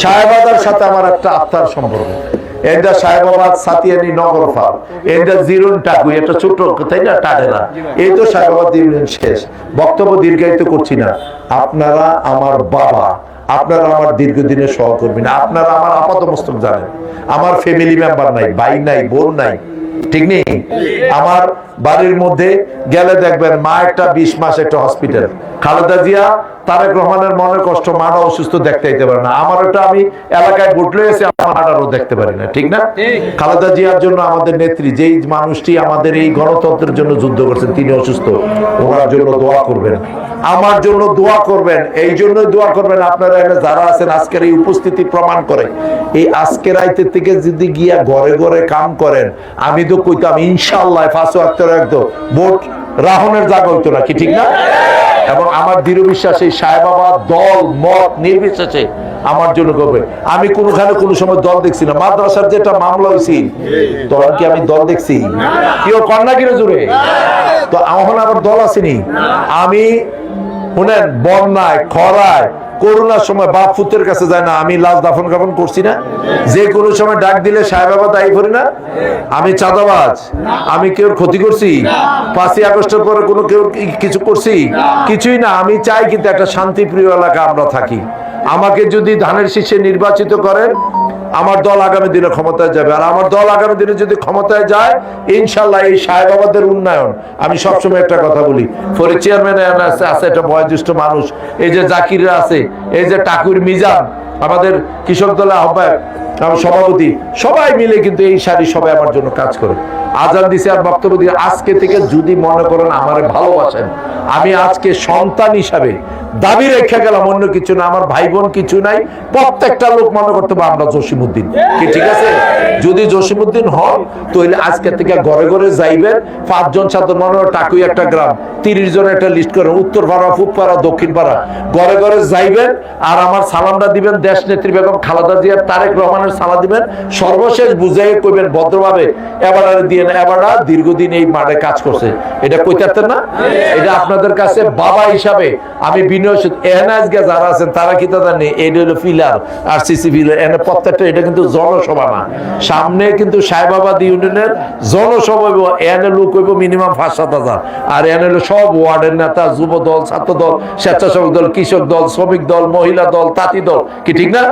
সাহেবাদার সাথে আমার একটা আত্মার সম্পর্ক। এটা সাহেবাবাদ সাতিয়ানি নগরফাল, এটা জিরুন টাকু, এটা ছোট তাই না, টাডেরা। এই তো সাহেবাবাদ ইউনিয়ন শেষ। বক্তব্য দীর্ঘায়িত করছি না। আপনারা আমার বাবা, আপনারা আমার দীর্ঘদিনের সহকর্মী না, আপনারা আমার আপাতমস্তক জানেন। আমার ফ্যামিলি মেম্বার নাই, ভাই নাই, বোন নাই, ঠিক নেই। আমার বাড়ির মধ্যে গেলে দেখবেন মা একটা 20 মাস একটা হসপিটাল, খালেদা জিয়া, তারেক রহমানের মনের কষ্ট, মাটা অসুস্থ, দেখতে যেতে পারে না। আমার ওটা আমি এলাকায় ভোট লয়েছি, আমার মাটারও দেখতে পারি না, ঠিক না। খালেদা জিয়ার জন্য আমাদের নেত্রী, যেই মানুষটি আমাদের এই গণতন্ত্রের জন্য যুদ্ধ করছেন, তিনি অসুস্থ, ওনার জন্য দোয়া করবেন, আমার জন্য দোয়া করবেন। এই জন্যই দোয়া করবেন আপনারা যারা আছেন। আজকের এই উপস্থিতি প্রমাণ করে, এই আজকের রাইতের থেকে যদি গিয়া ঘরে ঘরে কাম করেন, আমি তো কইতাম ইনশাআল্লাহ 5 ওয়াক্তের একদম ভোট রাহনের জায়গা হইতো না, কি ঠিক না। এবং আমার দৃঢ় বিশ্বাস এই সাহেবাবাদ দল মত নির্বিশেষে আমার জন্য করবে। আমি কোনখানে কোনো সময় দল দেখছি না। মাদ্রাসার যেটা মামলা হয়েছি, তখন কি আমি দল দেখছি? কেউ কন্যা কিনে জুড়ে তো এখন আবার দল আসেনি। আমি শুনেন, বন্যায়, খরায়, করোনার সময় বাপ ফুতের কাছে যায় না, আমি লাশ দাফন কাফন করছি না। যে কোনো সময় ডাক দিলে সাহেবাবাদ দায়ী করি না। আমি চাঁদাবাজ, আমি কেউ ক্ষতি করছি? 5ই আগস্টের পরে কোনো কেউ কিছু করছি? কিছুই না। আমি চাই কিন্তু একটা শান্তিপ্রিয় এলাকা আমরা থাকি। আমাকে যদি ধানের শীষে নির্বাচিত করেন, আমার দল আগামী দিনে ক্ষমতায় যাবে। আর আমার দল আগামী দিনে যদি ক্ষমতায় যায়, ইনশাল্লাহ এই সাহেবাবাদের উন্নয়ন। আমি সবসময় একটা কথা বলি, ফলে চেয়ারম্যান আছে একটা বয়োজ্যেষ্ঠ মানুষ, এই যে জাকিররা আছে, এই যে টাকুর মিজান, আমাদের কৃষক দলের আহ্বায়ক, সভাপতি, সবাই মিলে কিন্তু এই সারি সবাই আমার জন্য কাজ করে। আজান দিছে আর বক্তব্য দিয়ে আজকে থেকে যদি মনে করেন আমারে ভালোবাসেন, আমি আজকে সন্তান হিসাবে দাবি রেখে গেলাম, অন্য কিছু না। আমার ভাই বোন কিছু নাই, প্রত্যেকটা লোক মনে করতে পারে আমরা জসিমউদ্দিন, কি ঠিক আছে? যদি জসিমউদ্দিন হন, তাহলে আজকে থেকে ঘরে ঘরে যাইবেন। 5 জন ছাত্র, মনে হয় টাকুই একটা গ্রাম, 30 জন একটা লিস্ট করেন, উত্তর পাড়া, পূব পাড়া, দক্ষিণ পাড়া, ঘরে ঘরে যাইবেন। আর আমার সালামটা দিবেন দেশ নেত্রী বেগম খালেদা জিয়ার, তারেক রহমানের সালাম দিবেন। সর্বশেষ বুঝাই কইবেন ভদ্রভাবে, এবারে দিয়ে না, এবারা দীর্ঘদিন এই মাঠে কাজ করছে, এটা কইতারতেন না। এটা আপনাদের কাছে বাবা হিসাবে আমি বিনয়, যারা আছেন তারা কি তাদের নেই, এটা হলো ফিলার আর সিসি ফিলার, এনে প্রত্যেকটা। এটা কিন্তু জনসভা না, সামনে কিন্তু সাহেবাবাদ ইউনিয়নের জনসভা, এনে লোক হইব মিনিমাম 5-7 হাজার। আর এনে হলো সব ওয়ার্ডের নেতা, যুব দল, ছাত্র দল, স্বেচ্ছাসেবক দল, কৃষক দল, শ্রমিক দল, মহিলা দল, তাঁতি দল, কি ঠিক না?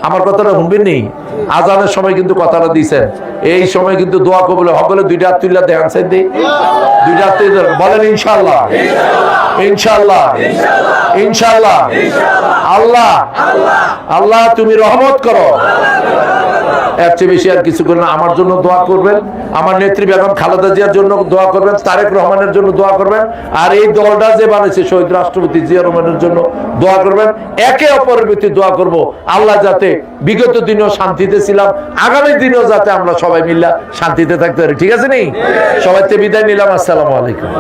আমার কথাটা শুনবেন নি? আজানের সময় কিন্তু কথাটা দিয়েছেন, এই সময় কিন্তু দোয়া কবুল হবে। 2টা হাত তুলে দেখান, সাইড দিয়ে 2টা হাত তুলে বলেন ইনশাআল্লাহ, ইনশাআল্লাহ, ইনশাআল্লাহ। আল্লাহ, আল্লাহ তুমি রহমত করো। এর চেয়ে বেশি আর কিছু করেন না। আমার জন্য দোয়া করবেন, আমার নেত্রী বেগম খালেদা জিয়ার জন্য দোয়া করবেন, তারেক রহমানের জন্য দোয়া করবেন। আর এই দলটা যে বানিয়েছে শহীদ রাষ্ট্রপতি জিয়া রহমানের জন্য দোয়া করবেন। একে অপরের প্রতি দোয়া করব, আল্লাহ যাতে বিগত দিনেও শান্তিতে ছিলাম, আগামী দিনেও যাতে আমরা সবাই মিলে শান্তিতে থাকতে পারি। ঠিক আছে নি? সবাইকে বিদায় নিলাম। আসসালামু আলাইকুম।